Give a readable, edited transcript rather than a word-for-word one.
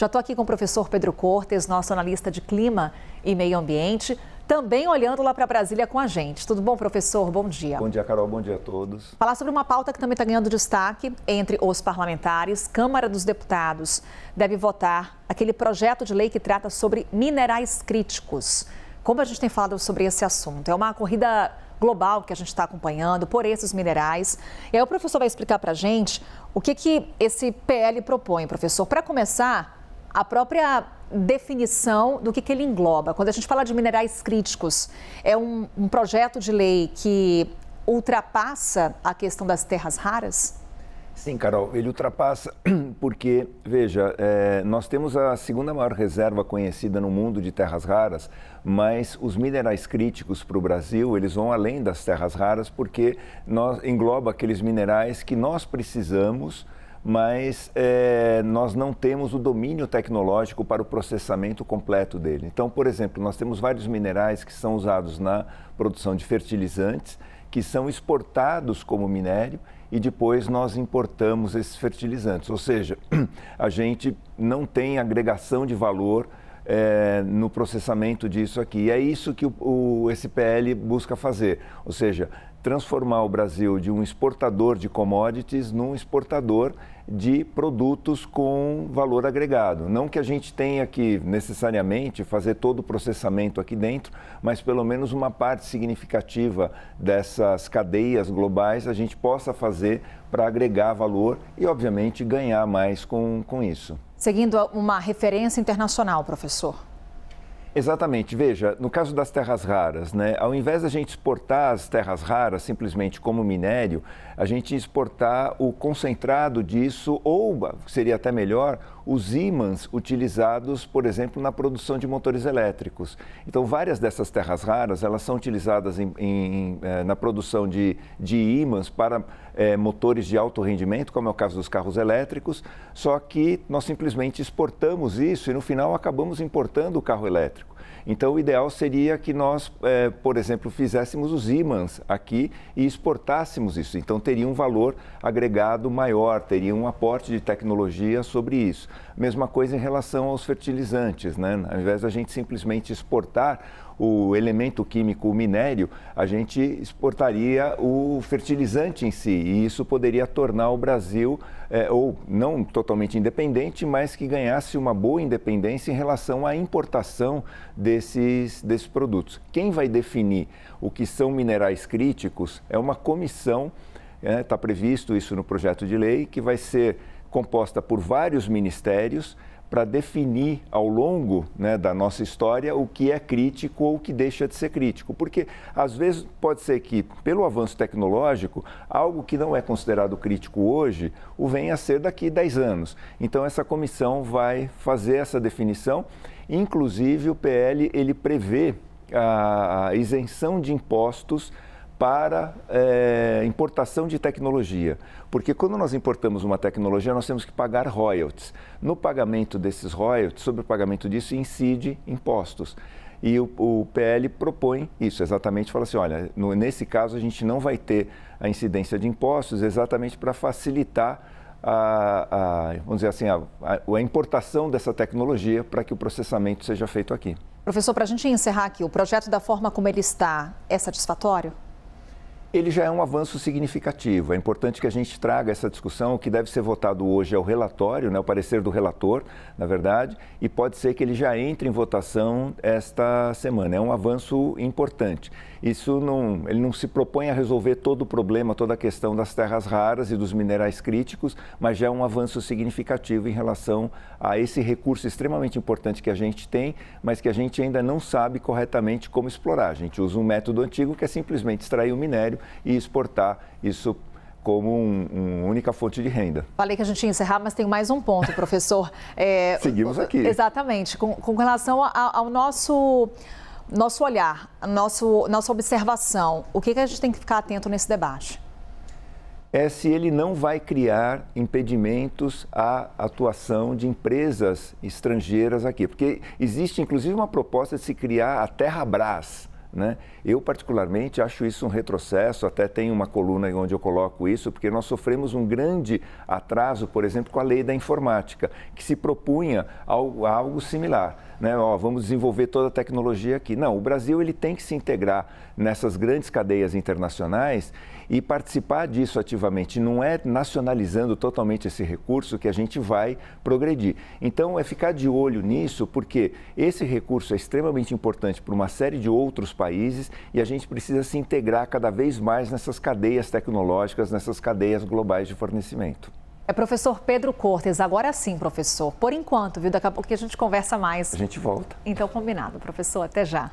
Já estou aqui com o professor Pedro Cortes, nosso analista de clima e meio ambiente, também olhando lá para Brasília com a gente. Tudo bom, professor? Bom dia. Bom dia, Carol. Bom dia a todos. Falar sobre uma pauta que também está ganhando destaque entre os parlamentares. Câmara dos Deputados deve votar aquele projeto de lei que trata sobre minerais críticos. Como a gente tem falado sobre esse assunto? É uma corrida global que a gente está acompanhando por esses minerais. E aí o professor vai explicar para a gente o que esse PL propõe, professor. Para começar, a própria definição do que ele engloba. Quando a gente fala de minerais críticos, é um projeto de lei que ultrapassa a questão das terras raras? Sim, Carol, ele ultrapassa porque, veja, nós temos a segunda maior reserva conhecida no mundo de terras raras, mas os minerais críticos para o Brasil, eles vão além das terras raras porque engloba aqueles minerais que nós precisamos, mas nós não temos o domínio tecnológico para o processamento completo dele. Então, por exemplo, nós temos vários minerais que são usados na produção de fertilizantes, que são exportados como minério e depois nós importamos esses fertilizantes. Ou seja, a gente não tem agregação de valor no processamento disso aqui. E é isso que o SPL busca fazer, ou seja, transformar o Brasil de um exportador de commodities num exportador de produtos com valor agregado. Não que a gente tenha que necessariamente fazer todo o processamento aqui dentro, mas pelo menos uma parte significativa dessas cadeias globais a gente possa fazer para agregar valor e, obviamente, ganhar mais com isso. Seguindo uma referência internacional, professor. Exatamente. Veja, no caso das terras raras, né, ao invés da gente exportar as terras raras simplesmente como minério, a gente exportar o concentrado disso ou, seria até melhor, os ímãs utilizados, por exemplo, na produção de motores elétricos. Então, várias dessas terras raras, elas são utilizadas na produção de ímãs para motores de alto rendimento, como é o caso dos carros elétricos, só que nós simplesmente exportamos isso e no final acabamos importando o carro elétrico. Então, o ideal seria que nós, por exemplo, fizéssemos os ímãs aqui e exportássemos isso. Então, teria um valor agregado maior, teria um aporte de tecnologia sobre isso. Mesma coisa em relação aos fertilizantes, né? Ao invés da gente simplesmente exportar o elemento químico, o minério, a gente exportaria o fertilizante em si. E isso poderia tornar o Brasil, ou não totalmente independente, mas que ganhasse uma boa independência em relação à importação desses produtos. Quem vai definir o que são minerais críticos é uma comissão, está previsto isso no projeto de lei, que vai ser composta por vários ministérios para definir ao longo, né, da nossa história o que é crítico ou o que deixa de ser crítico. Porque, às vezes, pode ser que, pelo avanço tecnológico, algo que não é considerado crítico hoje, o venha a ser daqui a 10 anos. Então, essa comissão vai fazer essa definição. Inclusive, o PL ele prevê a isenção de impostos para importação de tecnologia. Porque quando nós importamos uma tecnologia, nós temos que pagar royalties. No pagamento desses royalties, sobre o pagamento disso, incide impostos. E o PL propõe isso, exatamente, fala assim, olha, nesse caso a gente não vai ter a incidência de impostos exatamente para facilitar vamos dizer assim, a importação dessa tecnologia para que o processamento seja feito aqui. Professor, para a gente encerrar aqui, o projeto da forma como ele está é satisfatório? Ele já é um avanço significativo. É importante que a gente traga essa discussão. O que deve ser votado hoje é o relatório, né, o parecer do relator, na verdade, e pode ser que ele já entre em votação esta semana. É um avanço importante. Ele não se propõe a resolver todo o problema, toda a questão das terras raras e dos minerais críticos, mas já é um avanço significativo em relação a esse recurso extremamente importante que a gente tem, mas que a gente ainda não sabe corretamente como explorar. A gente usa um método antigo que é simplesmente extrair o minério e exportar isso como uma única fonte de renda. Falei que a gente ia encerrar, mas tem mais um ponto, professor. Seguimos aqui. Exatamente. Com relação ao nosso olhar, nossa observação, o que a gente tem que ficar atento nesse debate? É se ele não vai criar impedimentos à atuação de empresas estrangeiras aqui. Porque existe, inclusive, uma proposta de se criar a Terrabras, né? Eu, particularmente, acho isso um retrocesso, até tem uma coluna onde eu coloco isso, porque nós sofremos um grande atraso, por exemplo, com a lei da informática, que se propunha algo similar, né? Vamos desenvolver toda a tecnologia aqui. Não, o Brasil ele tem que se integrar nessas grandes cadeias internacionais e participar disso ativamente. Não é nacionalizando totalmente esse recurso que a gente vai progredir. Então, é ficar de olho nisso, porque esse recurso é extremamente importante para uma série de outros países e a gente precisa se integrar cada vez mais nessas cadeias tecnológicas, nessas cadeias globais de fornecimento. É professor Pedro Cortes. Agora sim, professor. Por enquanto, viu? Daqui a pouco a gente conversa mais. A gente volta. Então, combinado, professor. Até já.